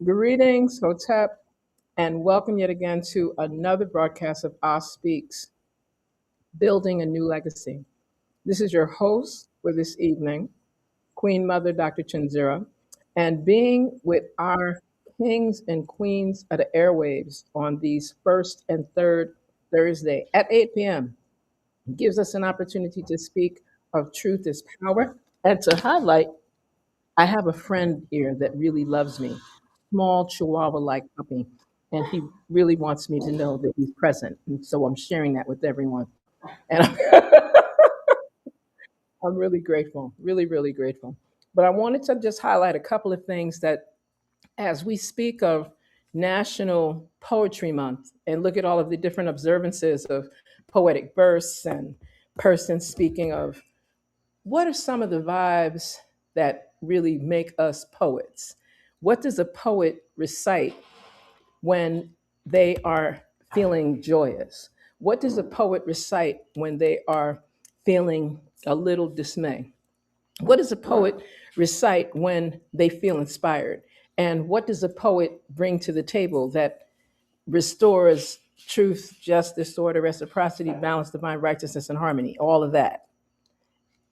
Greetings, Hotep, and welcome yet again to another broadcast of AST Speaks, Building a New Legacy. This is your host for this evening, Queen Mother Dr. ChenziRa, and being with our kings and queens of the airwaves on these first and third Thursday at 8 p.m. gives us an opportunity to speak of truth is power and to highlight I have a friend here that really loves me, small Chihuahua-like puppy, and he really wants me to know that he's present. And so I'm sharing that with everyone. And I'm really grateful, really, really grateful. But I wanted to just highlight a couple of things that as we speak of National Poetry Month and look at all of the different observances of poetic verse and persons speaking of what are some of the vibes that really make us poets? What does a poet recite when they are feeling joyous? What does a poet recite when they are feeling a little dismay? What does a poet recite when they feel inspired? And what does a poet bring to the table that restores truth, justice, order, reciprocity, balance, divine righteousness, and harmony? All of that.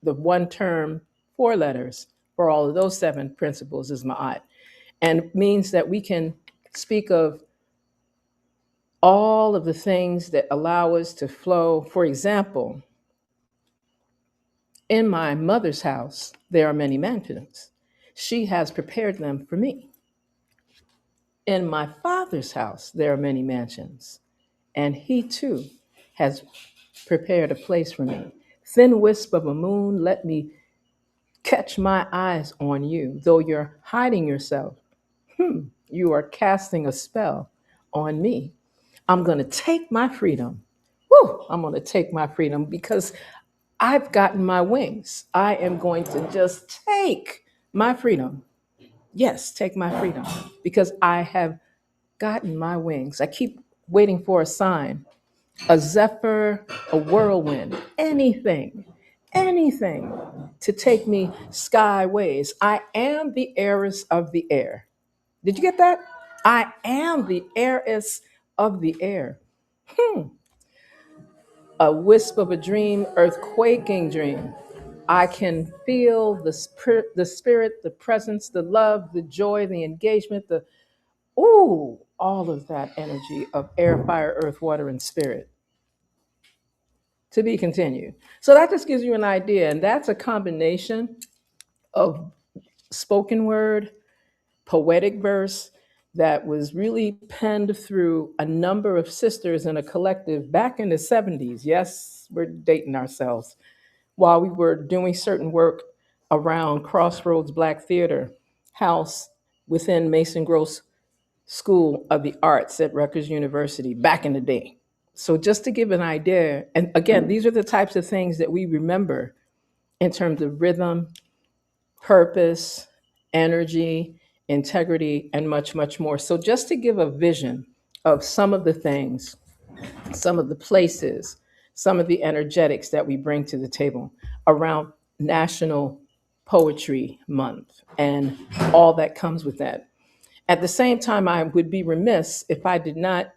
The one term, four letters for all of those seven principles is ma'at, and means that we can speak of all of the things that allow us to flow. For example, in my mother's house, there are many mansions. She has prepared them for me. In my father's house, there are many mansions, and he too has prepared a place for me. Thin wisp of a moon, let me catch my eyes on you. Though you're hiding yourself, you are casting a spell on me. I'm going to take my freedom. Woo, I'm going to take my freedom because I've gotten my wings. I am going to just take my freedom. Yes, take my freedom because I have gotten my wings. I keep waiting for a sign, a zephyr, a whirlwind, anything to take me skyways. I am the heiress of the air. Did you get that? I am the heiress of the air. A wisp of a dream, earthquaking dream. I can feel the spirit, the presence, the love, the joy, the engagement, the ooh, all of that energy of air, fire, earth, water, and spirit. To be continued. So that just gives you an idea, and that's a combination of spoken word, poetic verse that was really penned through a number of sisters in a collective back in the 70s. Yes, we're dating ourselves. While we were doing certain work around Crossroads Black Theater House within Mason Gross School of the Arts at Rutgers University back in the day. So, just to give an idea, and again, these are the types of things that we remember in terms of rhythm, purpose, energy, integrity, and much, much more. So, just to give a vision of some of the things, some of the places, some of the energetics that we bring to the table around National Poetry Month and all that comes with that. At the same time, I would be remiss if I did not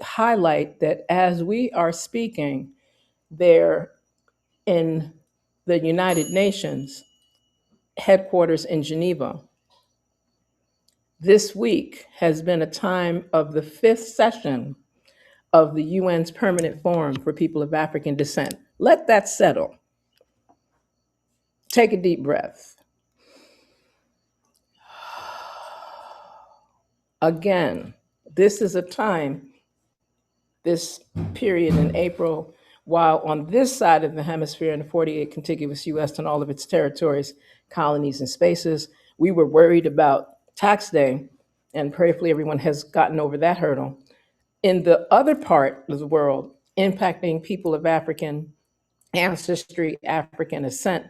highlight that as we are speaking there in the United Nations headquarters in Geneva, this week has been a time of the fifth session of the UN's Permanent Forum for People of African Descent. Let that settle. Take a deep breath. Again, this is a time, this period in April, while on this side of the hemisphere in the 48 contiguous US and all of its territories, colonies, and spaces, we were worried about tax day, and prayerfully everyone has gotten over that hurdle. In the other part of the world, impacting people of African ancestry, African ascent,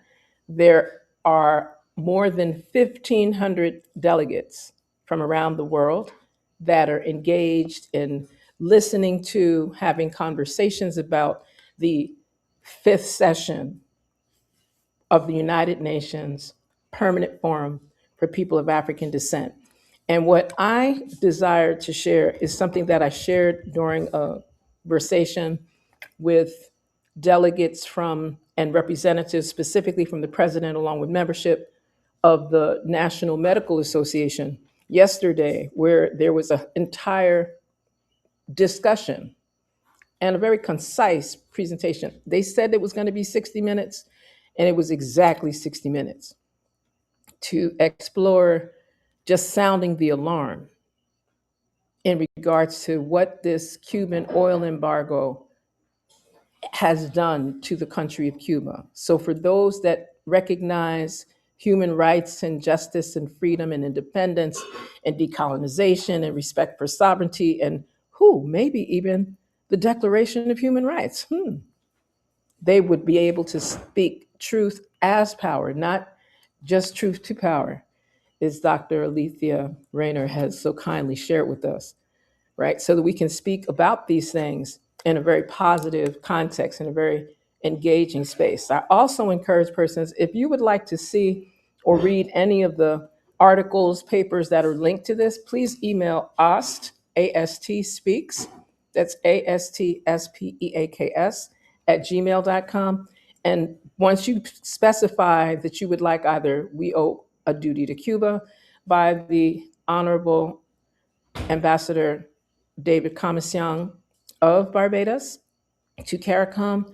there are more than 1,500 delegates from around the world that are engaged in listening to, having conversations about the fifth session of the United Nations Permanent Forum for People of African Descent. And what I desire to share is something that I shared during a conversation with delegates from and representatives specifically from the president, along with membership of the National Medical Association yesterday, where there was an entire discussion and a very concise presentation. They said it was going to be 60 minutes, and it was exactly 60 minutes to explore just sounding the alarm in regards to what this Cuban oil embargo has done to the country of Cuba. So, for those that recognize human rights and justice and freedom and independence and decolonization and respect for sovereignty and who, maybe even the Declaration of Human Rights, they would be able to speak truth as power, not just truth to power, as Dr. Alethea Rayner has so kindly shared with us, right? So that we can speak about these things in a very positive context, in a very engaging space. I also encourage persons, if you would like to see or read any of the articles, papers that are linked to this, please email AST Speaks, that's ASTSPEAKS at gmail.com. And once you specify that you would like either We Owe a Duty to Cuba by the Honorable Ambassador David Commission of Barbados to CARICOM,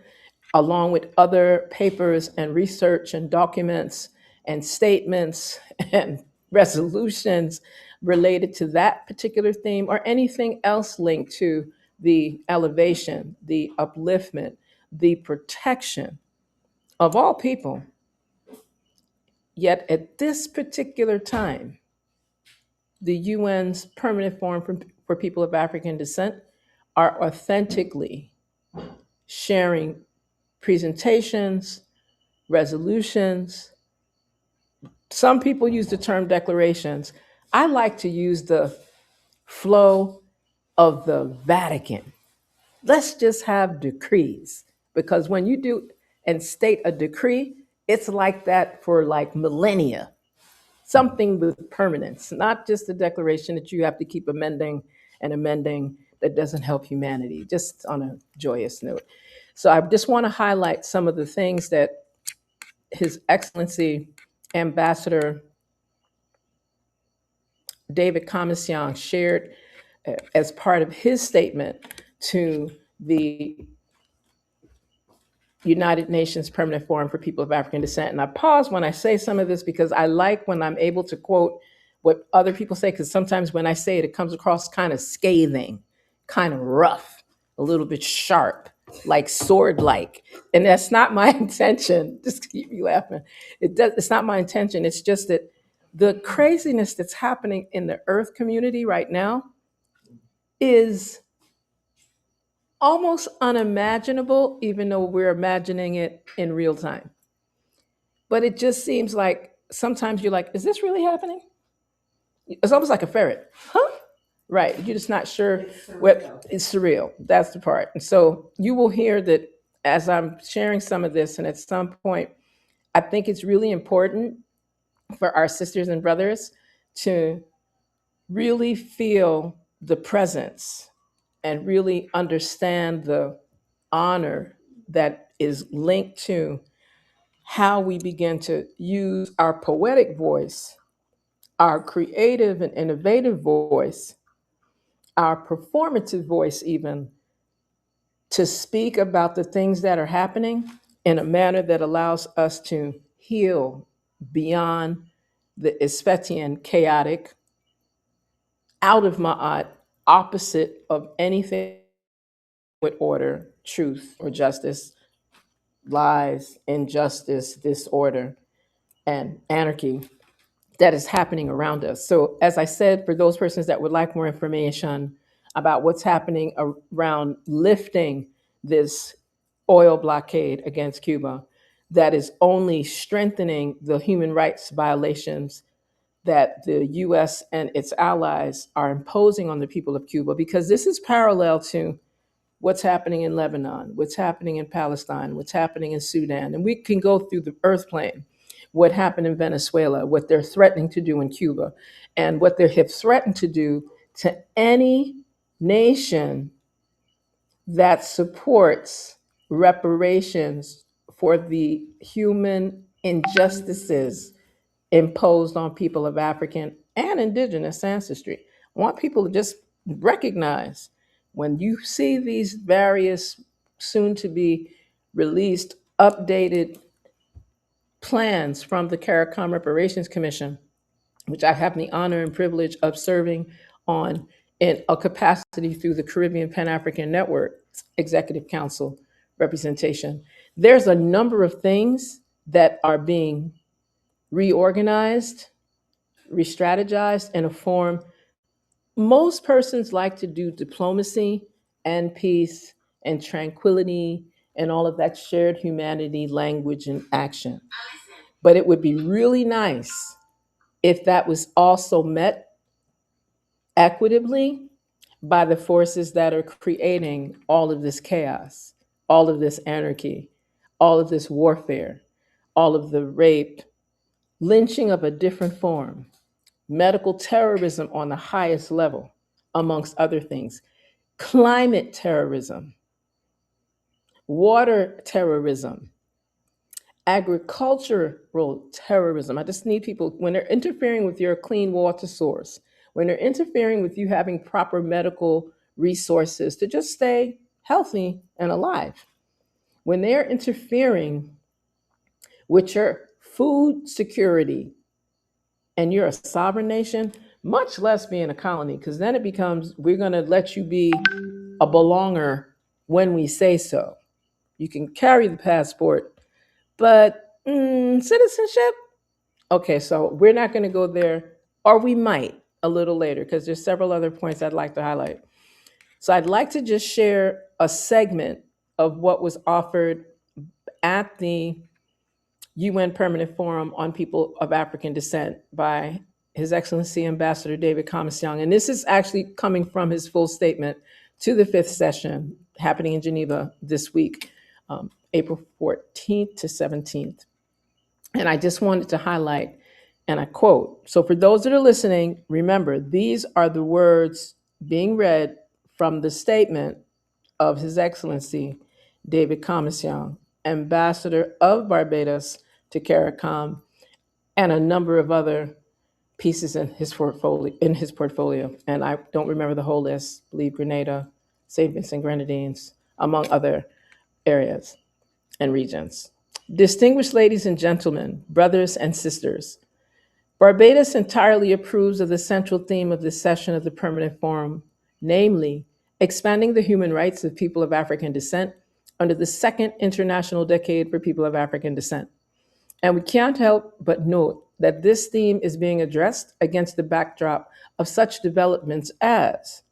along with other papers and research and documents and statements and resolutions related to that particular theme or anything else linked to the elevation, the upliftment, the protection of all people. Yet at this particular time, the UN's Permanent Forum for People of African Descent are authentically sharing presentations, resolutions. Some people use the term declarations. I like to use the flow of the Vatican. Let's just have decrees, because when you do and state a decree, it's like that for like millennia, something with permanence, not just a declaration that you have to keep amending and amending that doesn't help humanity, just on a joyous note. So I just want to highlight some of the things that His Excellency Ambassador David Commission shared as part of his statement to the United Nations Permanent Forum for People of African Descent. And I pause when I say some of this because I like when I'm able to quote what other people say, because sometimes when I say it, it comes across kind of scathing, kind of rough, a little bit sharp, like sword-like. And that's not my intention. Just to keep you laughing. It's not my intention. It's just that the craziness that's happening in the Earth community right now is almost unimaginable, even though we're imagining it in real time. But it just seems like sometimes you're like, is this really happening? It's almost like a ferret. Huh? Right. You're just not sure what it's surreal. That's the part. And so you will hear that as I'm sharing some of this, and at some point, I think it's really important for our sisters and brothers to really feel the presence and really understand the honor that is linked to how we begin to use our poetic voice, our creative and innovative voice, our performative voice, even to speak about the things that are happening in a manner that allows us to heal beyond the Ispetian chaotic, out of Ma'at, opposite of anything with order, truth, or justice, lies, injustice, disorder, and anarchy that is happening around us. So, as I said, for those persons that would like more information about what's happening around lifting this oil blockade against Cuba, that is only strengthening the human rights violations that the US and its allies are imposing on the people of Cuba, because this is parallel to what's happening in Lebanon, what's happening in Palestine, what's happening in Sudan. And we can go through the earth plane what happened in Venezuela, what they're threatening to do in Cuba, and what they have threatened to do to any nation that supports reparations for the human injustices imposed on people of African and indigenous ancestry. I want people to just recognize when you see these various soon to be released, updated plans from the CARICOM Reparations Commission, which I have the honor and privilege of serving on in a capacity through the Caribbean Pan African Network Executive Council representation. There's a number of things that are being reorganized, re strategized in a form. Most persons like to do diplomacy and peace and tranquility and all of that shared humanity language and action. But it would be really nice if that was also met equitably by the forces that are creating all of this chaos, all of this anarchy, all of this warfare, all of the rape, lynching of a different form, medical terrorism on the highest level, amongst other things, climate terrorism, water terrorism, agricultural terrorism. I just need people, when they're interfering with your clean water source, when they're interfering with you having proper medical resources to just stay healthy and alive, when they're interfering with your food security and you're a sovereign nation, much less being a colony, because then it becomes we're going to let you be a belonger when we say so. You can carry the passport, but citizenship, okay, so we're not going to go there, or we might a little later, because there's several other points I'd like to highlight. So I'd like to just share a segment of what was offered at the UN Permanent Forum on People of African Descent by His Excellency Ambassador David Commercion. And this is actually coming from his full statement to the fifth session happening in Geneva this week, April 14th to 17th. And I just wanted to highlight, and I quote, so for those that are listening, remember, these are the words being read from the statement of His Excellency David Commercion, Ambassador of Barbados to CARICOM, and a number of other pieces in his portfolio. And I don't remember the whole list, I believe Grenada, St. Vincent Grenadines, among other areas and regions. Distinguished ladies and gentlemen, brothers and sisters, Barbados entirely approves of the central theme of this session of the Permanent Forum, namely, expanding the human rights of people of African descent under the Second International Decade for People of African Descent. And we can't help but note that this theme is being addressed against the backdrop of such developments as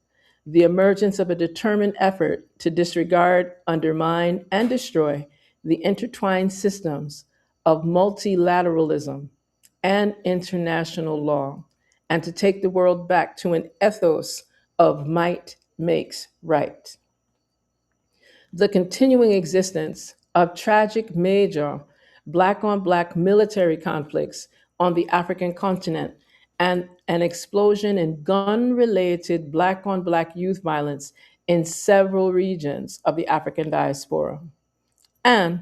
the emergence of a determined effort to disregard, undermine, and destroy the intertwined systems of multilateralism and international law, and to take the world back to an ethos of might makes right. The continuing existence of tragic major Black on Black military conflicts on the African continent and an explosion in gun related Black on Black youth violence in several regions of the African diaspora, and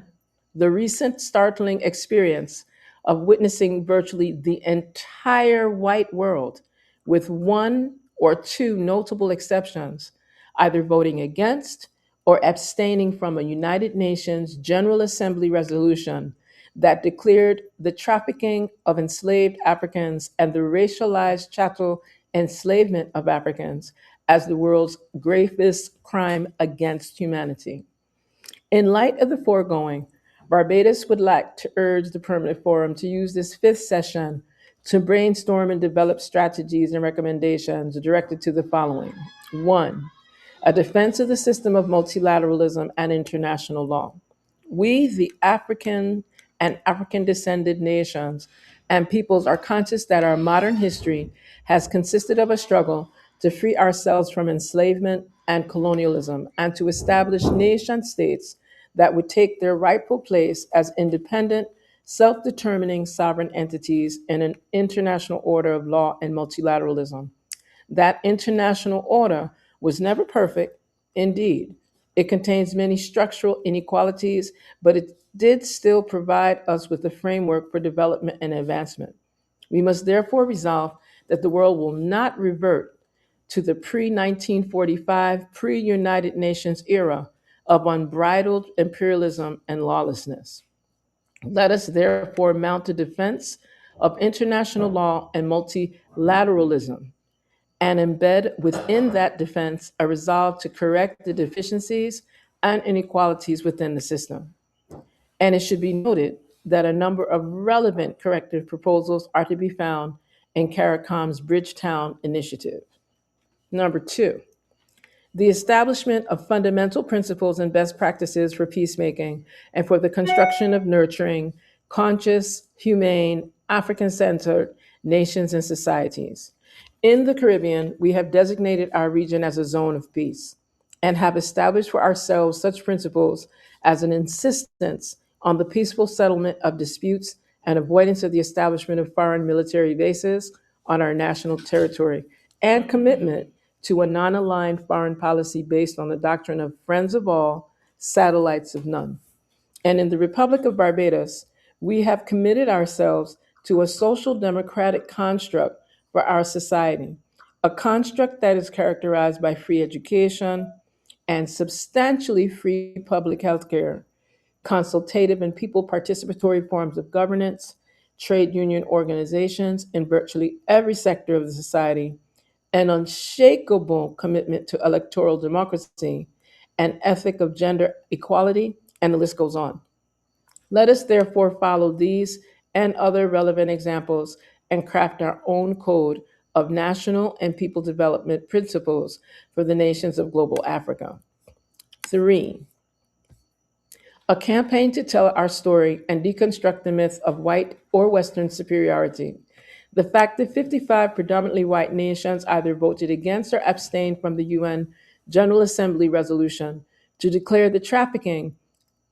the recent startling experience of witnessing virtually the entire white world, with one or two notable exceptions, either voting against or abstaining from a United Nations General Assembly resolution that declared the trafficking of enslaved Africans and the racialized chattel enslavement of Africans as the world's gravest crime against humanity. In light of the foregoing, Barbados would like to urge the Permanent Forum to use this fifth session to brainstorm and develop strategies and recommendations directed to the following. One, a defense of the system of multilateralism and international law. We, the African and African descended nations and peoples, are conscious that our modern history has consisted of a struggle to free ourselves from enslavement and colonialism and to establish nation states that would take their rightful place as independent, self determining sovereign entities, and an international order of law and multilateralism. That international order was never perfect, indeed. It contains many structural inequalities, but it did still provide us with a framework for development and advancement. We must therefore resolve that the world will not revert to the pre 1945, pre United Nations era of unbridled imperialism and lawlessness. Let us therefore mount a defense of international law and multilateralism and embed within that defense a resolve to correct the deficiencies and inequalities within the system. And it should be noted that a number of relevant corrective proposals are to be found in CARICOM's Bridgetown initiative. Number two, the establishment of fundamental principles and best practices for peacemaking and for the construction of nurturing, conscious, humane, African centered nations and societies. In the Caribbean, we have designated our region as a zone of peace and have established for ourselves such principles as an insistence on the peaceful settlement of disputes and avoidance of the establishment of foreign military bases on our national territory, and commitment to a non aligned foreign policy based on the doctrine of friends of all, satellites of none. And in the Republic of Barbados, we have committed ourselves to a social democratic construct for our society, a construct that is characterized by free education and substantially free public health care, consultative and people participatory forms of governance, trade union organizations in virtually every sector of the society, an unshakable commitment to electoral democracy, an ethic of gender equality, and the list goes on. Let us therefore follow these and other relevant examples and craft our own code of national and people development principles for the nations of global Africa. Three, a campaign to tell our story and deconstruct the myth of white or Western superiority. The fact that 55 predominantly white nations either voted against or abstained from the UN General Assembly resolution to declare the trafficking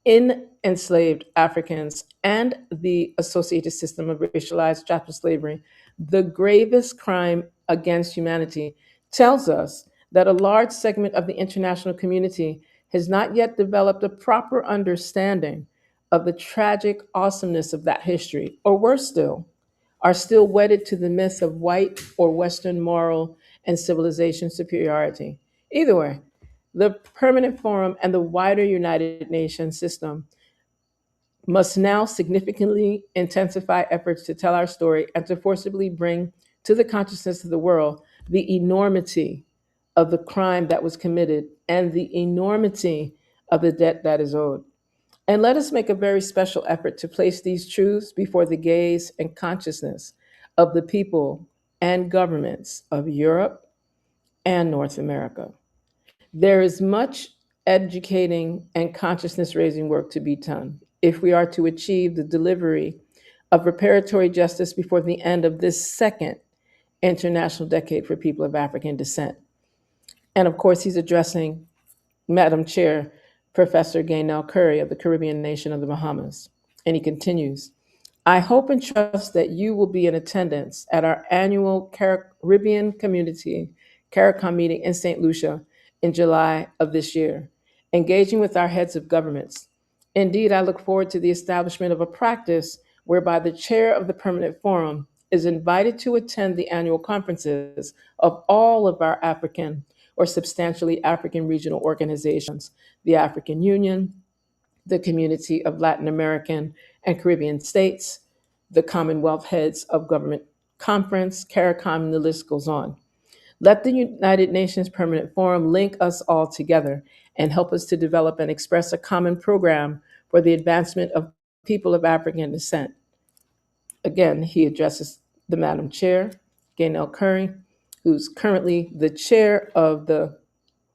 in enslaved Africans and the associated system of racialized chattel slavery, the gravest crime against humanity, tells us that a large segment of the international community has not yet developed a proper understanding of the tragic awesomeness of that history, or worse still, are still wedded to the myth of white or Western moral and civilization superiority. Either way, the Permanent Forum and the wider United Nations system must now significantly intensify efforts to tell our story and to forcibly bring to the consciousness of the world the enormity of the crime that was committed and the enormity of the debt that is owed. And let us make a very special effort to place these truths before the gaze and consciousness of the people and governments of Europe and North America. There is much educating and consciousness raising work to be done if we are to achieve the delivery of reparatory justice before the end of this second international decade for people of African descent. And of course, he's addressing Madam Chair, Professor Gaynell Curry of the Caribbean nation of the Bahamas. And he continues, I hope and trust that you will be in attendance at our annual Caribbean Community CARICOM meeting in St. Lucia in July of this year, engaging with our heads of governments. Indeed, I look forward to the establishment of a practice whereby the chair of the Permanent Forum is invited to attend the annual conferences of all of our African or substantially African regional organizations, the African Union, the Community of Latin American and Caribbean States, the Commonwealth Heads of Government Conference, CARICOM, and the list goes on. Let the United Nations Permanent Forum link us all together and help us to develop and express a common program for the advancement of people of African descent. Again, he addresses the Madam Chair, Gaynell Curry, who's currently the chair of the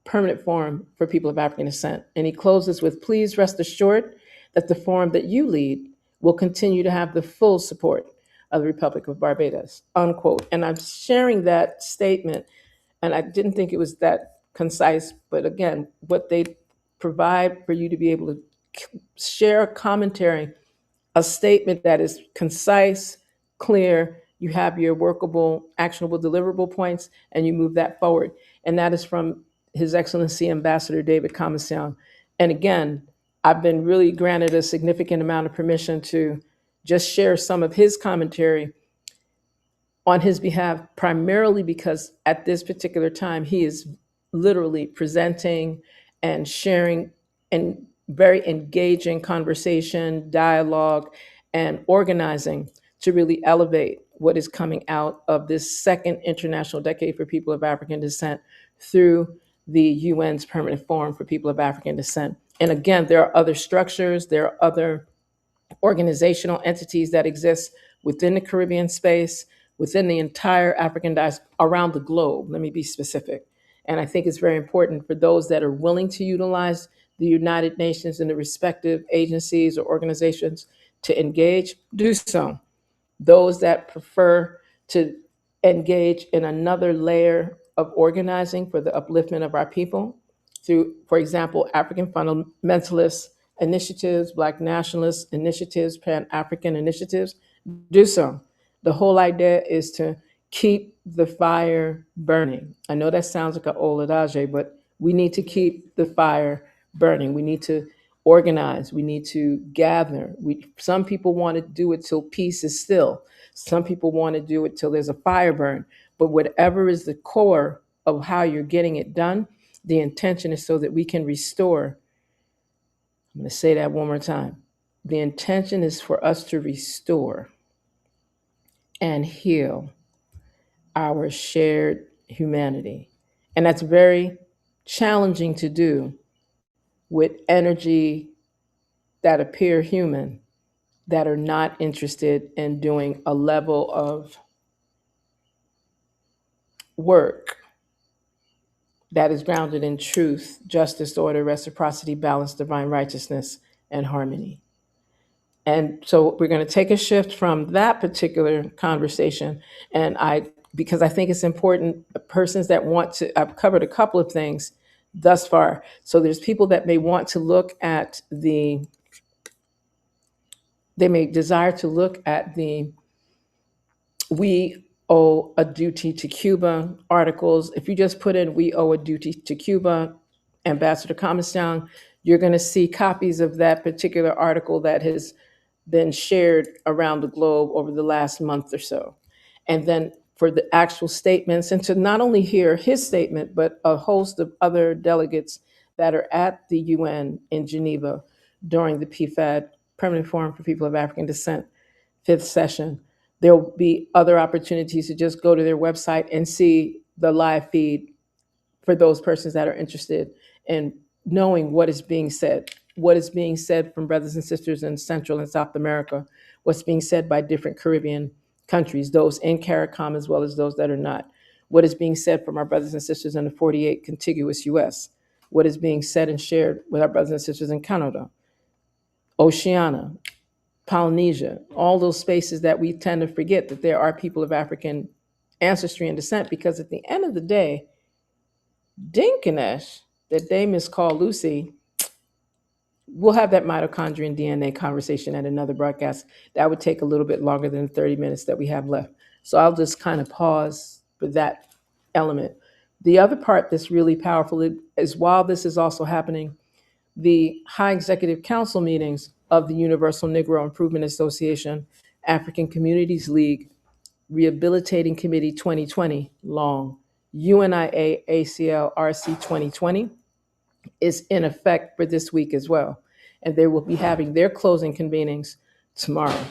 Permanent Forum for People of African Descent. And he closes with, please rest assured that the forum that you lead will continue to have the full support of the Republic of Barbados, unquote. And I'm sharing that statement, and I didn't think it was that concise, but again, what they provide for you to be able to share a commentary a statement that is concise, clear. You have your workable, actionable, deliverable points, and you move that forward. And that is from His Excellency Ambassador David Commission. And again, I've been really granted a significant amount of permission to just share some of his commentary on his behalf, primarily because at this particular time, he is literally presenting and sharing and very engaging conversation, dialogue, and organizing to really elevate what is coming out of this second International Decade for People of African Descent through the UN's Permanent Forum for People of African Descent. And again, there are other structures, there are other organizational entities that exist within the Caribbean space, within the entire African diaspora, around the globe. Let me be specific. And I think it's very important for those that are willing to utilize the United Nations and the respective agencies or organizations to engage, do so. Those that prefer to engage in another layer of organizing for the upliftment of our people through, for example, African fundamentalist initiatives, Black nationalist initiatives, Pan African initiatives, do so. The whole idea is to keep the fire burning. I know that sounds like an old adage, but we need to keep the fire burning. We need to organize. We need to gather. Some people want to do it till peace is still. Some people want to do it till there's a fire burn. But whatever is the core of how you're getting it done, the intention is so that we can restore. I'm going to say that one more time. The intention is for us to restore and heal our shared humanity. And that's very challenging to do with energy that appear human, that are not interested in doing a level of work that is grounded in truth, justice, order, reciprocity, balance, divine righteousness, and harmony. And so we're going to take a shift from that particular conversation. And because I think it's important, persons that want to, I've covered a couple of things thus far. So there's people that may want to look at they may desire to look at the "We Owe a Duty to Cuba" articles. If you just put in "We Owe a Duty to Cuba," Ambassador Comstown, you're going to see copies of that particular article that has been shared around the globe over the last month or so. And then for the actual statements, and to not only hear his statement, but a host of other delegates that are at the UN in Geneva during the PFAD, Permanent Forum for People of African Descent, fifth session. There will be other opportunities to just go to their website and see the live feed for those persons that are interested in knowing what is being said from brothers and sisters in Central and South America, what's being said by different Caribbean countries, those in CARICOM as well as those that are not, what is being said from our brothers and sisters in the 48 contiguous US, what is being said and shared with our brothers and sisters in Canada, Oceania, Polynesia, all those spaces that we tend to forget that there are people of African ancestry and descent, because at the end of the day, Dinkinesh, that they miscall Lucy, we'll have that mitochondrial DNA conversation at another broadcast. That would take a little bit longer than the 30 minutes that we have left. So I'll just kind of pause for that element. The other part that's really powerful is while this is also happening, the High Executive Council meetings of the Universal Negro Improvement Association, African Communities League, Rehabilitating Committee 2020, long, UNIA ACL RC 2020, is in effect for this week as well. And they will be having their closing convenings tomorrow.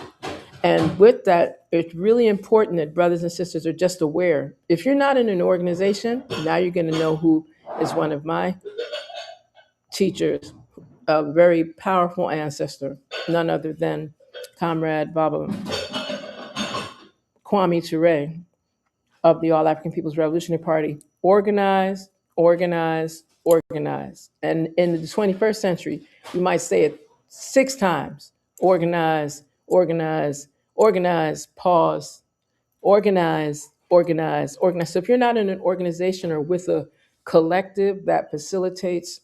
And with that, it's really important that brothers and sisters are just aware. If you're not in an organization, now you're going to know who is one of my teachers, a very powerful ancestor, none other than Comrade Baba Kwame Ture of the All African People's Revolutionary Party. Organize, organize, organize. And in the 21st century, we might say it 6 times. Organize, organize, organize, pause, organize, organize, organize. So if you're not in an organization or with a collective that facilitates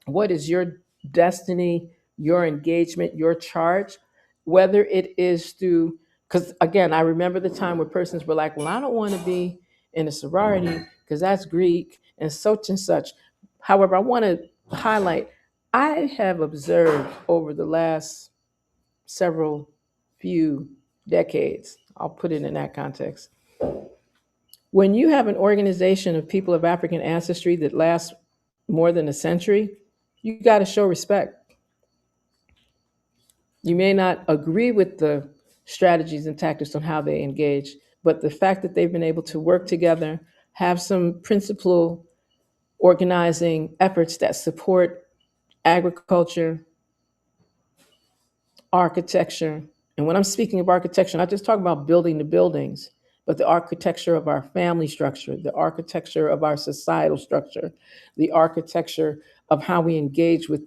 what is your destiny, your engagement, your charge, whether it is through, because again, I remember the time where persons were like, well, I don't want to be in a sorority because that's Greek and such and such. However, I want to highlight, I have observed over the last several few decades, I'll put it in that context, when you have an organization of people of African ancestry that lasts more than a century, you got to show respect. You may not agree with the strategies and tactics on how they engage, but the fact that they've been able to work together, have some principal organizing efforts that support agriculture, architecture. And when I'm speaking of architecture, I'm not just talking about building the buildings, but the architecture of our family structure, the architecture of our societal structure, the architecture of how we engage with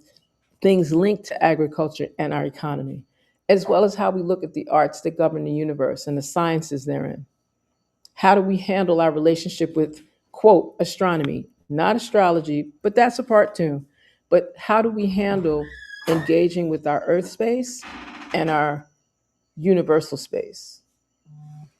things linked to agriculture and our economy, as well as how we look at the arts that govern the universe and the sciences therein. How do we handle our relationship with, quote, astronomy? Not astrology, but that's a part too. But how do we handle engaging with our earth space and our universal space?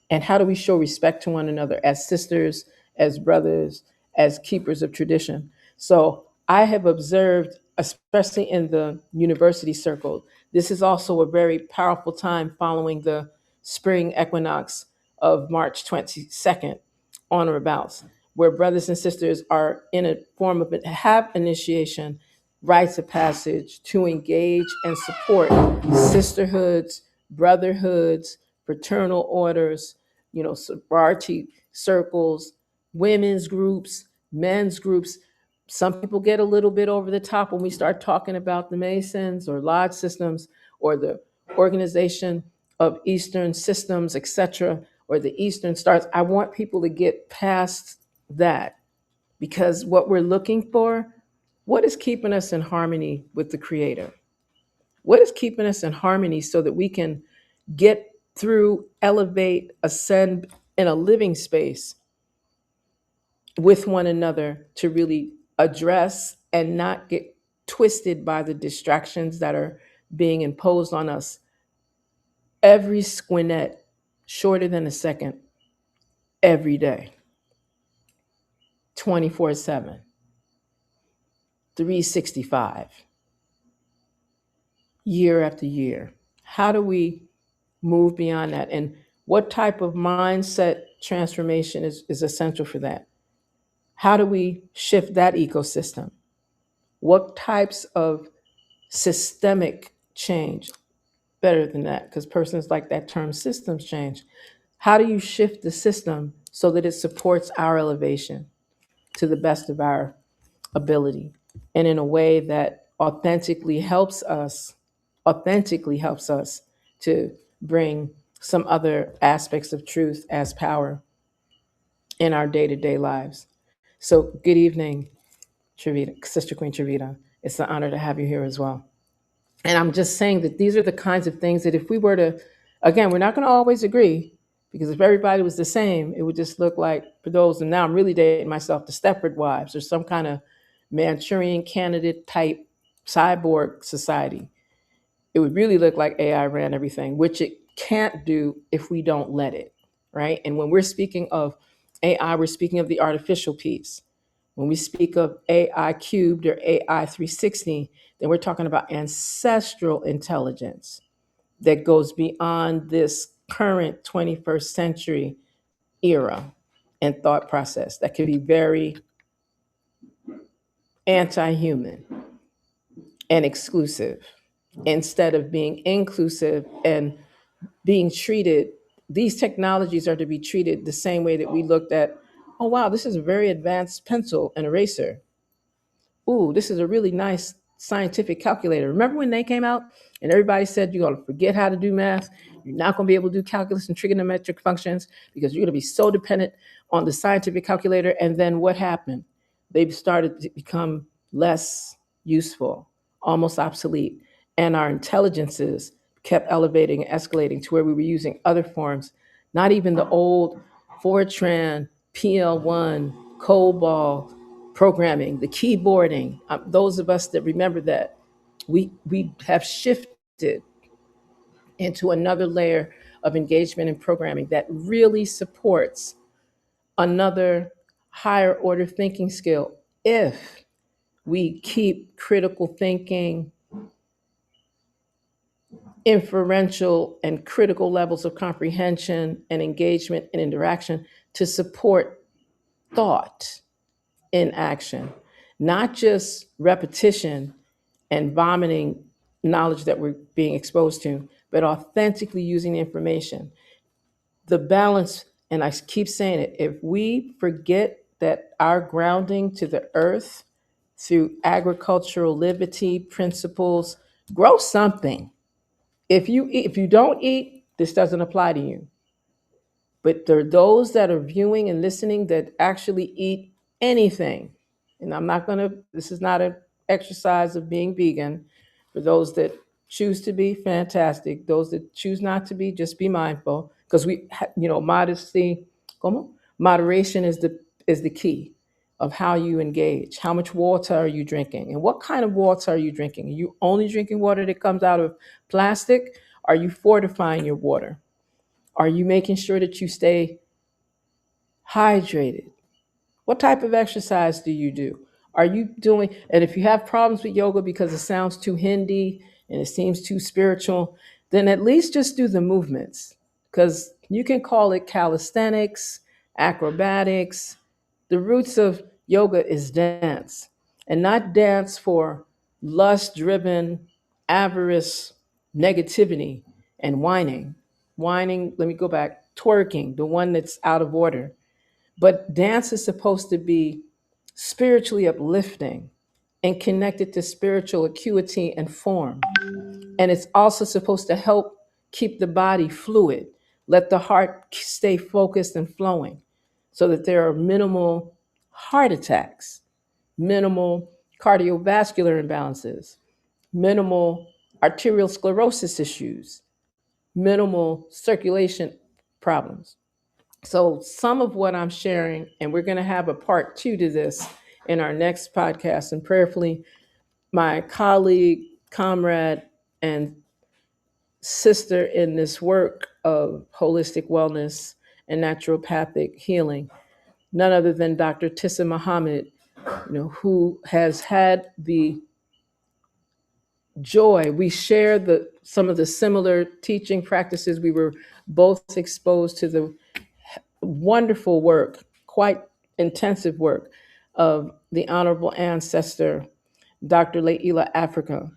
And how do we show respect to one another as sisters, as brothers, as keepers of tradition? So I have observed, especially in the university circle, this is also a very powerful time following the spring equinox of March 22nd on or abouts, where brothers and sisters are in a form of have initiation, rites of passage to engage and support sisterhoods, brotherhoods, fraternal orders, sorority circles, women's groups, men's groups. Some people get a little bit over the top when we start talking about the Masons or lodge systems or the organization of Eastern systems, etc., or the Eastern stars. I want people to get past that, because what we're looking for, what is keeping us in harmony with the Creator? What is keeping us in harmony so that we can get through, elevate, ascend in a living space with one another to really address and not get twisted by the distractions that are being imposed on us every squinet, shorter than a second, every day, 24/7, 365, year after year? How do we move beyond that? And what type of mindset transformation is essential for that? How do we shift that ecosystem? What types of systemic change? Better than that, because persons like that term systems change. How do you shift the system so that it supports our elevation to the best of our ability and in a way that authentically helps us to bring some other aspects of truth as power in our day-to-day lives? So good evening, Sharita, Sister Queen Sharita. It's an honor to have you here as well. And I'm just saying that these are the kinds of things that if we were to, again, we're not going to always agree, because if everybody was the same, it would just look like, for those, and now I'm really dating myself, the Stepford Wives or some kind of Manchurian candidate type cyborg society. It would really look like AI ran everything, which it can't do if we don't let it, right? And when we're speaking of AI, we're speaking of the artificial piece. When we speak of AI cubed or AI 360, then we're talking about ancestral intelligence that goes beyond this current 21st century era and thought process that can be very anti human and exclusive instead of being inclusive and being treated. These technologies are to be treated the same way that we looked at, oh, wow, this is a very advanced pencil and eraser. Ooh, this is a really nice scientific calculator. Remember when they came out and everybody said you're going to forget how to do math? You're not going to be able to do calculus and trigonometric functions because you're going to be so dependent on the scientific calculator. And then what happened? They started to become less useful, almost obsolete. And our intelligences kept elevating and escalating to where we were using other forms, not even the old Fortran, PL1, COBOL, programming, the keyboarding. Those of us that remember that, we have shifted into another layer of engagement and programming that really supports another higher order thinking skill if we keep critical thinking, inferential, and critical levels of comprehension and engagement and interaction to support thought in action, not just repetition and vomiting knowledge that we're being exposed to, but authentically using the information. The balance, and I keep saying it, if we forget that our grounding to the earth through agricultural liberty principles, grow something. If you don't eat, this doesn't apply to you. But there are those that are viewing and listening that actually eat anything. And I'm not going to, this is not an exercise of being vegan. For those that choose to be, fantastic. Those that choose not to be, just be mindful. Because modesty, como? Moderation is the key of how you engage. How much water are you drinking? And what kind of water are you drinking? Are you only drinking water that comes out of plastic? Are you fortifying your water? Are you making sure that you stay hydrated? What type of exercise do you do? Are you doing, and if you have problems with yoga because it sounds too Hindi and it seems too spiritual, then at least just do the movements. Because you can call it calisthenics, acrobatics. The roots of yoga is dance, and not dance for lust driven, avarice, negativity, and whining. Whining, let me go back, twerking, the one that's out of order. But dance is supposed to be spiritually uplifting and connected to spiritual acuity and form. And it's also supposed to help keep the body fluid, let the heart stay focused and flowing so that there are minimal heart attacks, minimal cardiovascular imbalances, minimal arterial sclerosis issues, minimal circulation problems. So, some of what I'm sharing, and we're going to have a part two to this in our next podcast, and prayerfully, my colleague, comrade, and sister in this work of holistic wellness and naturopathic healing, none other than Dr. Tissa Muhammad, who has had the joy. We share some of the similar teaching practices. We were both exposed to the wonderful work, quite intensive work of the honorable ancestor, Dr. Leila Africa,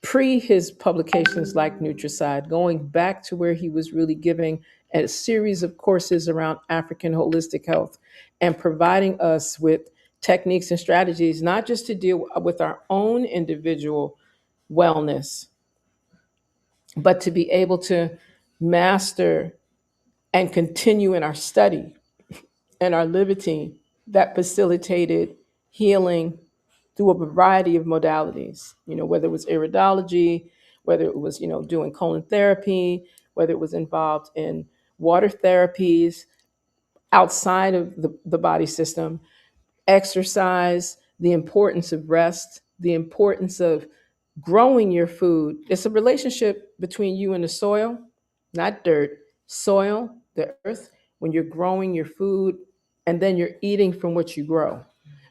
pre his publications like Nutricide, going back to where he was really giving a series of courses around African holistic health and providing us with techniques and strategies, not just to deal with our own individual wellness, but to be able to master and continue in our study and our liberty that facilitated healing through a variety of modalities, whether it was iridology, whether it was, doing colon therapy, whether it was involved in water therapies outside of the body system, exercise, the importance of rest, the importance of growing your food. It's a relationship between you and the soil, not dirt, soil, the earth, when you're growing your food and then you're eating from what you grow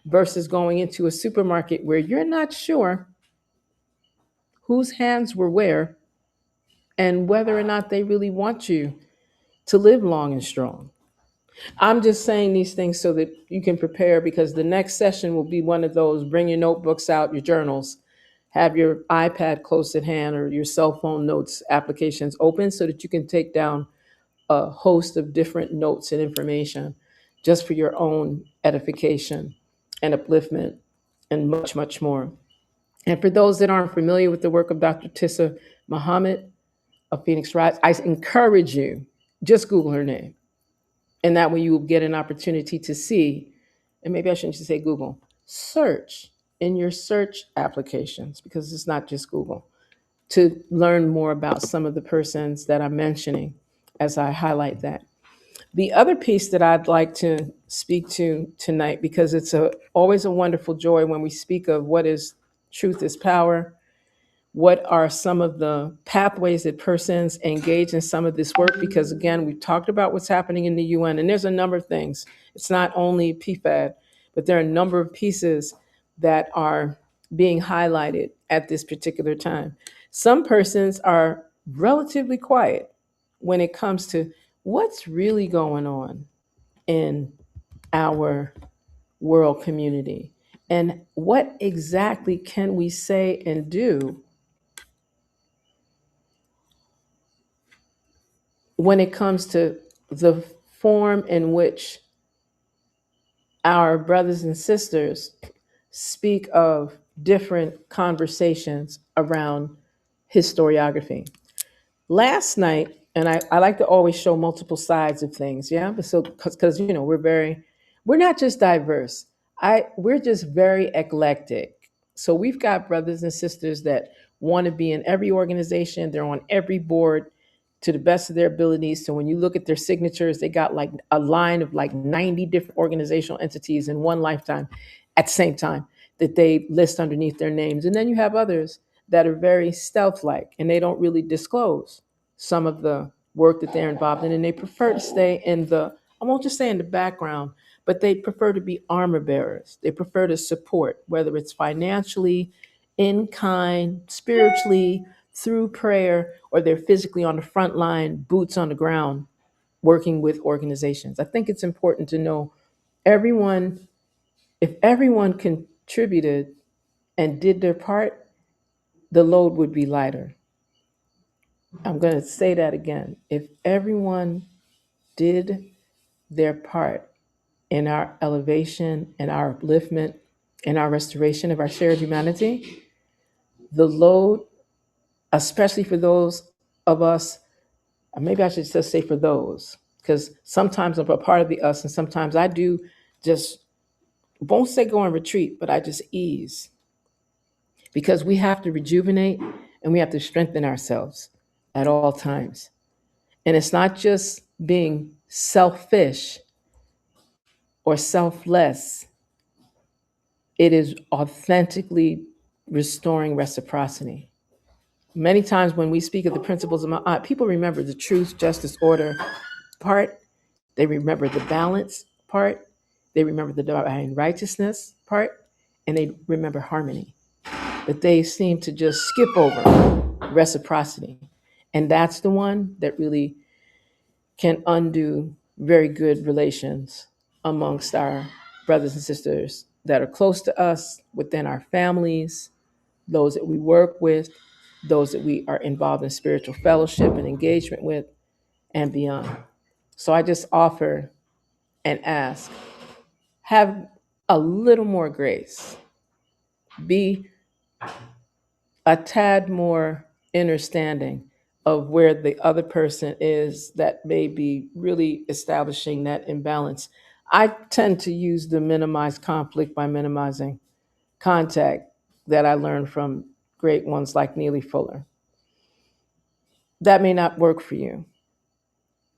versus going into a supermarket where you're not sure whose hands were where and whether or not they really want you to live long and strong. I'm just saying these things so that you can prepare because the next session will be one of those bring your notebooks out, your journals, have your iPad close at hand or your cell phone notes applications open so that you can take down a host of different notes and information just for your own edification and upliftment and much, much more. And for those that aren't familiar with the work of Dr. Tissa Muhammad of Phoenix Rise, I encourage you, just Google her name. And that way you will get an opportunity to see, and maybe I shouldn't just say Google, search in your search applications, because it's not just Google, to learn more about some of the persons that I'm mentioning as I highlight that. The other piece that I'd like to speak to tonight, because it's always a wonderful joy when we speak of what is truth is power, what are some of the pathways that persons engage in some of this work? Because again, we've talked about what's happening in the UN, and there's a number of things. It's not only PFAD, but there are a number of pieces that are being highlighted at this particular time. Some persons are relatively quiet when it comes to what's really going on in our world community and what exactly can we say and do when it comes to the form in which our brothers and sisters speak of different conversations around historiography. Last night, and I like to always show multiple sides of things, yeah, but so because we're not just diverse, we're just very eclectic. So we've got brothers and sisters that want to be in every organization, they're on every board to the best of their abilities. So when you look at their signatures, they got like a line of like 90 different organizational entities in one lifetime at the same time that they list underneath their names. And then you have others that are very stealth like and they don't really disclose some of the work that they're involved in. And they prefer to stay in I won't just say in the background, but they prefer to be armor bearers. They prefer to support, whether it's financially, in kind, spiritually, through prayer, or they're physically on the front line, boots on the ground, working with organizations. I think it's important to know everyone, if everyone contributed and did their part, the load would be lighter. I'm going to say that again. If everyone did their part in our elevation and our upliftment and our restoration of our shared humanity, the load, especially for those of us, or maybe I should just say for those, because sometimes I'm a part of the us and sometimes I do just, won't say go on retreat, but I just ease because we have to rejuvenate and we have to strengthen ourselves at all times. And it's not just being selfish or selfless, it is authentically restoring reciprocity. Many times when we speak of the principles of Ma'at, people remember the truth, justice, order part, they remember the balance part, they remember the divine righteousness part, and they remember harmony. But they seem to just skip over reciprocity. And that's the one that really can undo very good relations amongst our brothers and sisters that are close to us, within our families, those that we work with, those that we are involved in spiritual fellowship and engagement with, and beyond. So I just offer and ask, have a little more grace, be a tad more understanding of where the other person is that may be really establishing that imbalance. I tend to use the minimize conflict by minimizing contact that I learned from great ones like Neely Fuller. That may not work for you.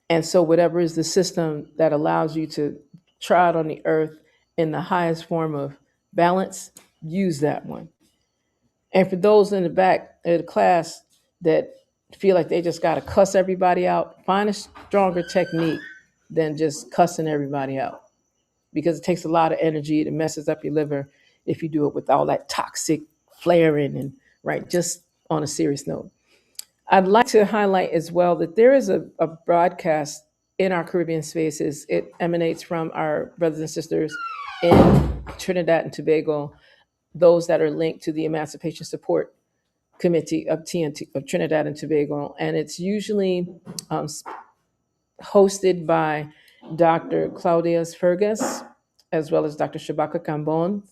And so, whatever is the system that allows you to trot on the earth in the highest form of balance, use that one. And for those in the back of the class that feel like they just got to cuss everybody out, find a stronger technique than just cussing everybody out because it takes a lot of energy. It messes up your liver if you do it with all that toxic flaring and right. Just on a serious note, I'd like to highlight as well that there is a broadcast in our Caribbean spaces. It emanates from our brothers and sisters in Trinidad and Tobago, those that are linked to the Emancipation Support Committee of TNT of Trinidad and Tobago, and it's usually um, hosted by Dr. Claudius Fergus, as well as Dr. Shabaka Cambon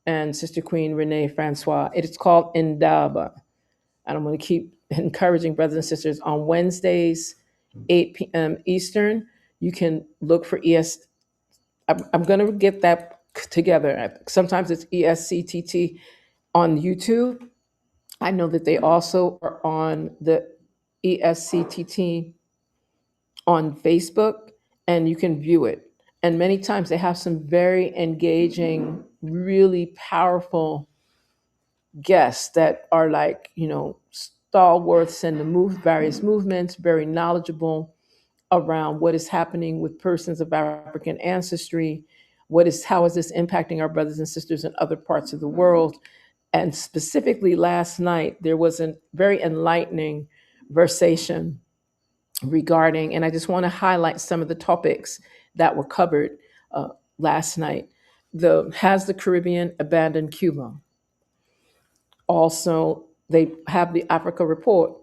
and Sister Queen Renee Francois. It is called Indaba, and I'm going to keep encouraging brothers and sisters on Wednesdays, 8 p.m. Eastern. You can look for ES. I'm going to get that together. Sometimes it's ESCTT on YouTube. I know that they also are on the ESCTT on Facebook, and you can view it. And many times they have some very engaging, really powerful guests that are like, stalwarts in the various movements, very knowledgeable around what is happening with persons of African ancestry, how is this impacting our brothers and sisters in other parts of the world. And specifically last night, there was a very enlightening versation regarding, and I just want to highlight some of the topics that were covered uh, last night. Has the Caribbean abandoned Cuba? Also, they have the Africa report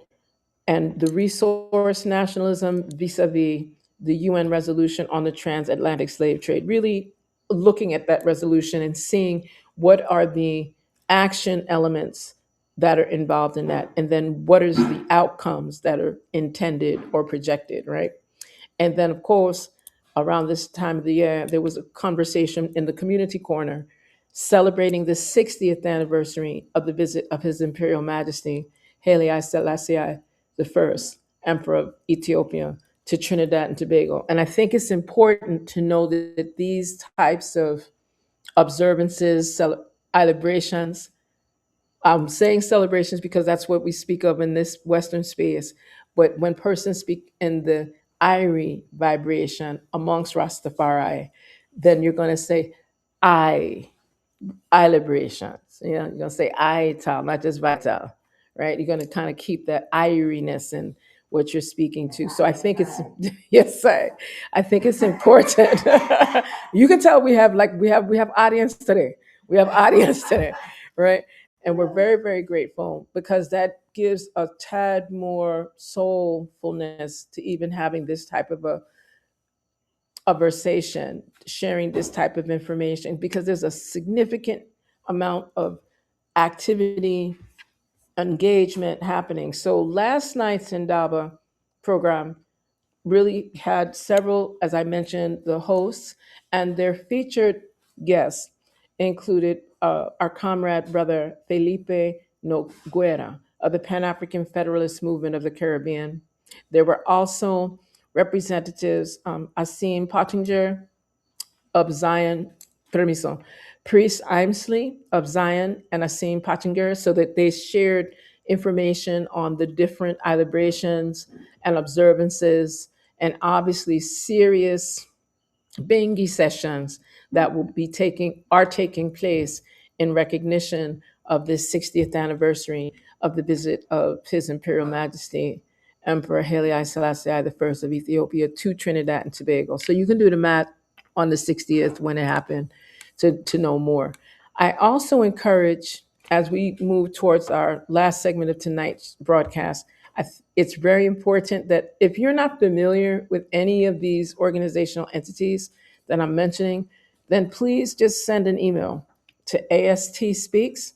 and the resource nationalism vis-a-vis the UN resolution on the transatlantic slave trade. Really looking at that resolution and seeing what are the action elements that are involved in that, and then what is the outcomes that are intended or projected, right? And then, of course, around this time of the year, there was a conversation in the community corner celebrating the 60th anniversary of the visit of His Imperial Majesty, Haile Selassie I, Emperor of Ethiopia, to Trinidad and Tobago. And I think it's important to know that these types of observances, celebrations, I'm saying celebrations because that's what we speak of in this Western space. But when persons speak in the Irie vibration amongst Rastafari, then you're going to say I. I liberations. You know, you're gonna say I tal, not just vital, right? You're gonna kind of keep that iriness in what you're speaking to. So I think it's yes, I think it's important. You can tell we have audience today. We have audience today, right? And we're very, very grateful because that gives a tad more soulfulness to even having this type of a versation, sharing this type of information, because there's a significant amount of activity, engagement happening. So last night's Indaba program really had several, as I mentioned, the hosts and their featured guests included our comrade brother Felipe Noguera of the Pan African Federalist Movement of the Caribbean. There were also representatives, Asim Pottinger of Zion, permiso, Priest Imesley of Zion and Asim Pottinger, so that they shared information on the different celebrations and observances, and obviously serious Bengi sessions that will be taking place in recognition of this 60th anniversary of the visit of His Imperial Majesty Emperor Haile Selassie I of Ethiopia to Trinidad and Tobago. So you can do the math on the 60th when it happened to know more. I also encourage, as we move towards our last segment of tonight's broadcast, it's very important that if you're not familiar with any of these organizational entities that I'm mentioning, then please just send an email to astspeaks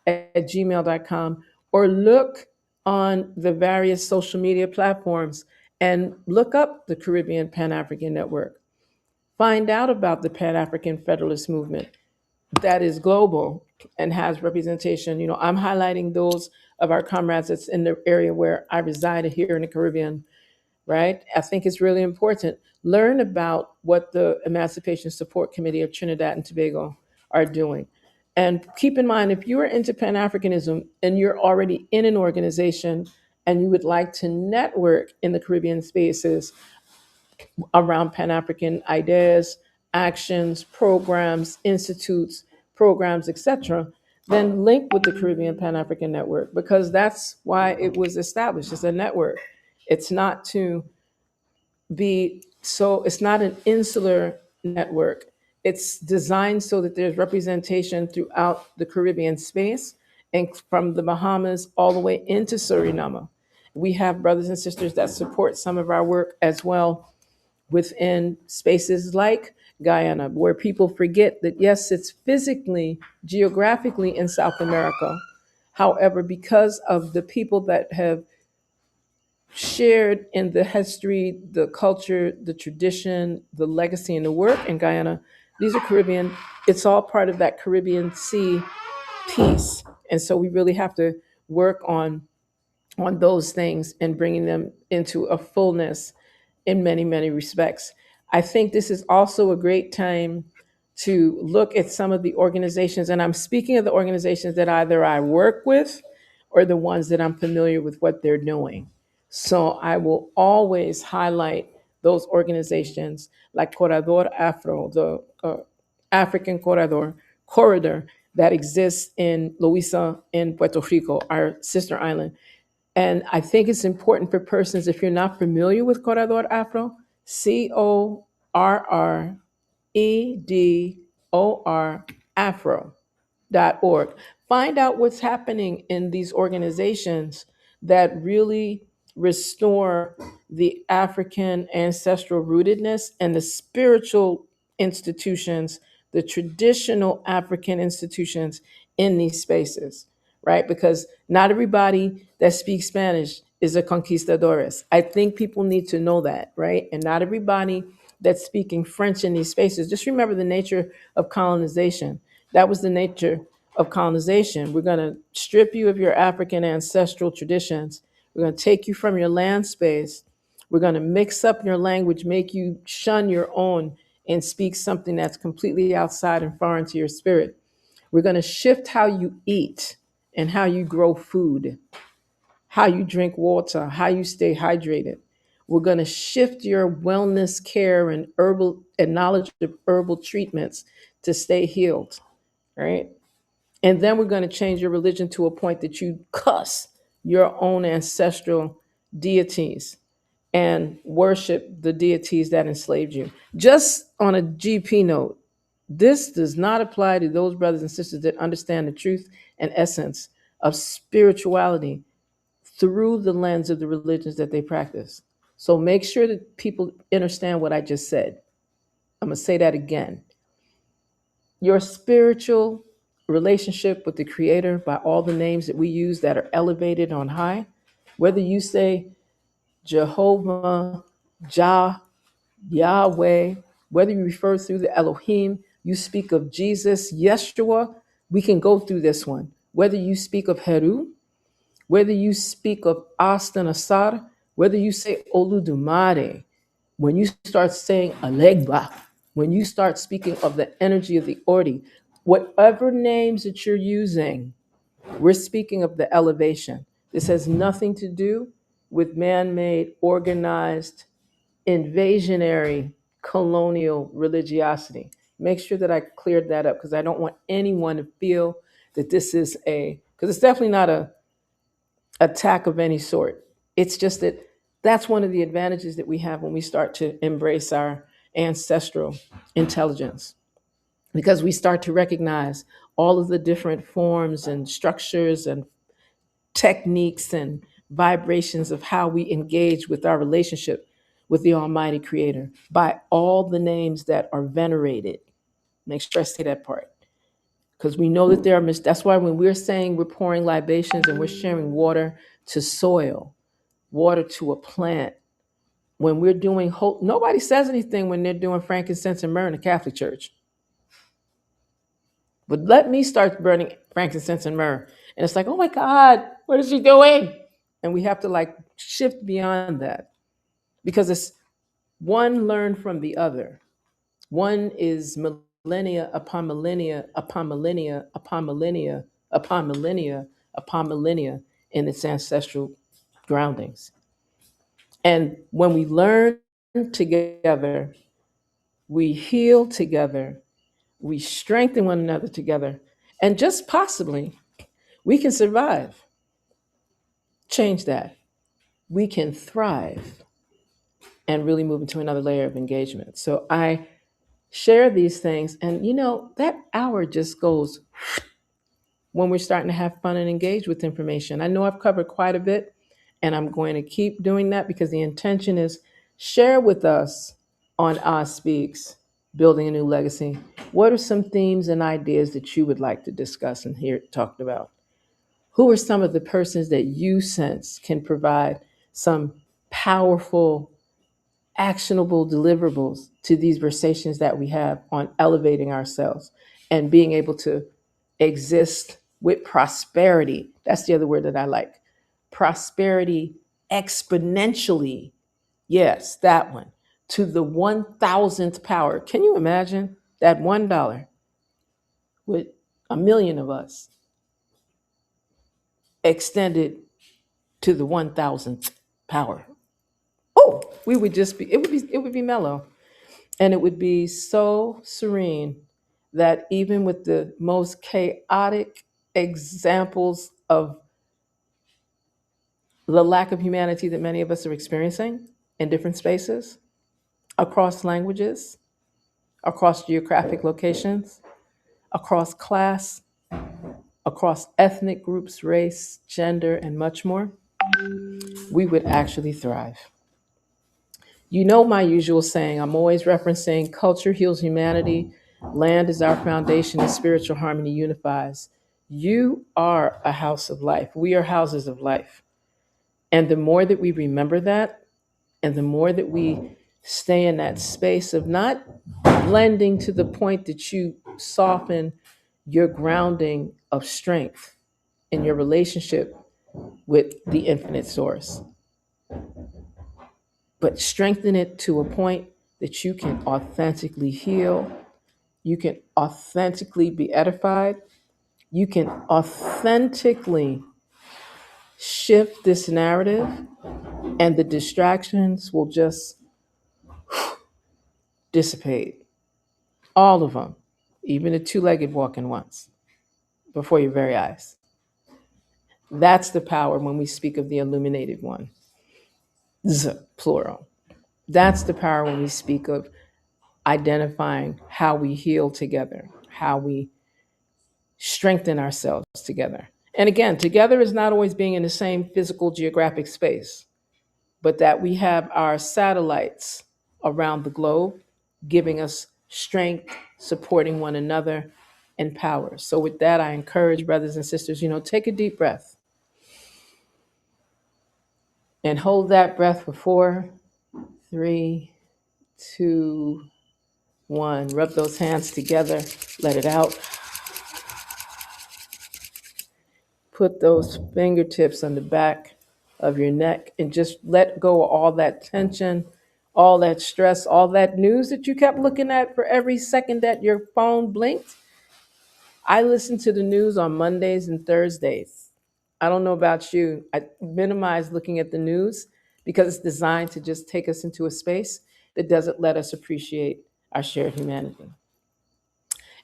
at gmail.com, or look on the various social media platforms and look up the Caribbean Pan African Network. Find out about the Pan African Federalist Movement that is global and has representation. I'm highlighting those of our comrades that's in the area where I reside here in the Caribbean, right? I think it's really important. Learn about what the Emancipation Support Committee of Trinidad and Tobago are doing. And keep in mind, if you are into Pan Africanism and you're already in an organization and you would like to network in the Caribbean spaces around Pan African ideas, actions, programs, institutes, programs, etc., then link with the Caribbean Pan African Network, because that's why it was established as a network. It's not to it's not an insular network. It's designed so that there's representation throughout the Caribbean space, and from the Bahamas all the way into Suriname. We have brothers and sisters that support some of our work as well within spaces like Guyana, where people forget that, yes, it's physically, geographically in South America. However, because of the people that have shared in the history, the culture, the tradition, the legacy, and the work in Guyana, these are Caribbean. It's all part of that Caribbean Sea piece. And so we really have to work on those things and bringing them into a fullness in many, many respects. I think this is also a great time to look at some of the organizations, and I'm speaking of the organizations that either I work with or the ones that I'm familiar with what they're doing. So I will always highlight those organizations like Corredor Afro, the African corridor that exists in Luisa in Puerto Rico, our sister island. And I think it's important for persons, if you're not familiar with Corredor Afro, CORREDOR Afro.org. Find out what's happening in these organizations that really restore the African ancestral rootedness and the spiritual institutions, the traditional African institutions in these spaces, right? Because not everybody that speaks Spanish is a conquistadores. I think people need to know that, right? And not everybody that's speaking French in these spaces. Just remember the nature of colonization. That was the nature of colonization. We're going to strip you of your African ancestral traditions. We're going to take you from your land space. We're going to mix up your language, make you shun your own and speak something that's completely outside and foreign to your spirit. We're going to shift how you eat and how you grow food, how you drink water, how you stay hydrated. We're going to shift your wellness care and herbal and knowledge of herbal treatments to stay healed, right? And then we're going to change your religion to a point that you cuss your own ancestral deities and worship the deities that enslaved you. Just on a GP note, this does not apply to those brothers and sisters that understand the truth and essence of spirituality through the lens of the religions that they practice. So make sure that people understand what I just said. I'm going to say that again. Your spiritual relationship with the Creator, by all the names that we use that are elevated on high, whether you say Jehovah, Jah, Yahweh, whether you refer through the Elohim, you speak of Jesus, Yeshua, we can go through this one. Whether you speak of Heru, whether you speak of Astan Asar, whether you say Oludumare, when you start saying Alegba, when you start speaking of the energy of the Ordi, whatever names that you're using, we're speaking of the elevation. This has nothing to do with man made, organized, invasionary, colonial religiosity. Make sure that I cleared that up because I don't want anyone to feel that this is because it's definitely not a attack of any sort. It's just that that's one of the advantages that we have when we start to embrace our ancestral intelligence, because we start to recognize all of the different forms and structures and techniques and vibrations of how we engage with our relationship with the Almighty Creator by all the names that are venerated. Make sure I say that part. Because we know that there are that's why when we're saying we're pouring libations and we're sharing water to soil, water to a plant, when we're doing whole, nobody says anything when they're doing frankincense and myrrh in the Catholic Church. But let me start burning frankincense and myrrh. And it's like, oh my God, what is she doing? And we have to like shift beyond that because it's one learned from the other. One is millennia upon millennia upon millennia upon millennia upon millennia upon millennia in its ancestral groundings. And when we learn together, we heal together, we strengthen one another together, and just possibly we can survive. Change that. We can thrive and really move into another layer of engagement. So I share these things, and that hour just goes when we're starting to have fun and engage with information. I know I've covered quite a bit, and I'm going to keep doing that because the intention is share with us on Oz Speaks, Building a New Legacy. What are some themes and ideas that you would like to discuss and hear talked about? Who are some of the persons that you sense can provide some powerful, actionable deliverables to these versations that we have on elevating ourselves and being able to exist with prosperity? That's the other word that I like. Prosperity exponentially. Yes, that one. To the 1000th power. Can you imagine That $1 with a million of us extended to the 1,000th power. Oh, we would just be, it would be mellow. And it would be so serene that even with the most chaotic examples of the lack of humanity that many of us are experiencing in different spaces, across languages, across geographic locations, across class, across ethnic groups, race, gender, and much more, we would actually thrive. You know my usual saying, I'm always referencing culture heals humanity, land is our foundation, and spiritual harmony unifies. You are a house of life. We are houses of life. And the more that we remember that, and the more that we stay in that space of not blending to the point that you soften your grounding of strength in your relationship with the infinite source, but strengthen it to a point that you can authentically heal, you can authentically be edified, you can authentically shift this narrative, and the distractions will just dissipate. All of them, even the two legged walking ones, before your very eyes. That's the power when we speak of the illuminated one, plural. That's the power when we speak of identifying how we heal together, how we strengthen ourselves together. And again, together is not always being in the same physical geographic space, but that we have our satellites around the globe giving us strength, supporting one another, and power. So, with that, I encourage brothers and sisters, take a deep breath and hold that breath for 4, 3, 2, 1. Rub those hands together, let it out. Put those fingertips on the back of your neck and just let go of all that tension, all that stress, all that news that you kept looking at for every second that your phone blinked. I listen to the news on Mondays and Thursdays. I don't know about you. I minimize looking at the news because it's designed to just take us into a space that doesn't let us appreciate our shared humanity.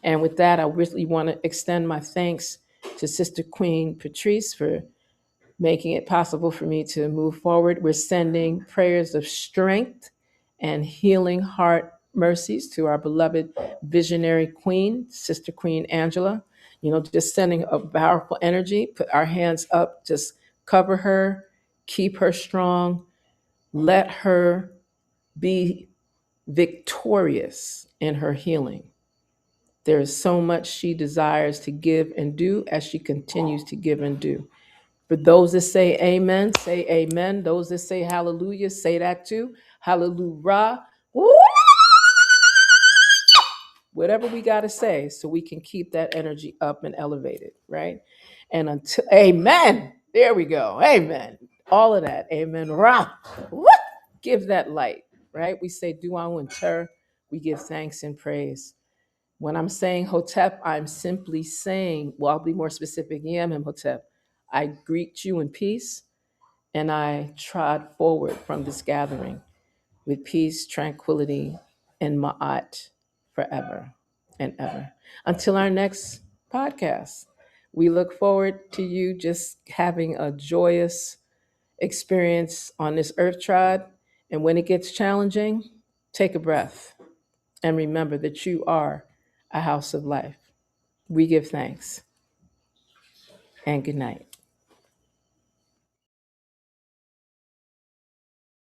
And with that, I really want to extend my thanks to Sister Queen Patrice for making it possible for me to move forward. We're sending prayers of strength and healing heart mercies to our beloved visionary queen, Sister Queen Angela. Just sending a powerful energy, put our hands up, just cover her, keep her strong, let her be victorious in her healing. There is so much she desires to give and do as she continues to give and do. For those that say amen, say amen. Those that say hallelujah, say that too. Hallelujah. Woo! Whatever we got to say so we can keep that energy up and elevated, right? And until, amen. There we go. Amen. All of that. Amen. Ra. Woo! Give that light, right? We say dua and ter. We give thanks and praise. When I'm saying Hotep, I'm simply saying, well, I'll be more specific, Yam Hotep. I greet you in peace, and I trod forward from this gathering with peace, tranquility, and ma'at forever and ever. Until our next podcast, we look forward to you just having a joyous experience on this earth trod. And when it gets challenging, take a breath and remember that you are a house of life. We give thanks and good night.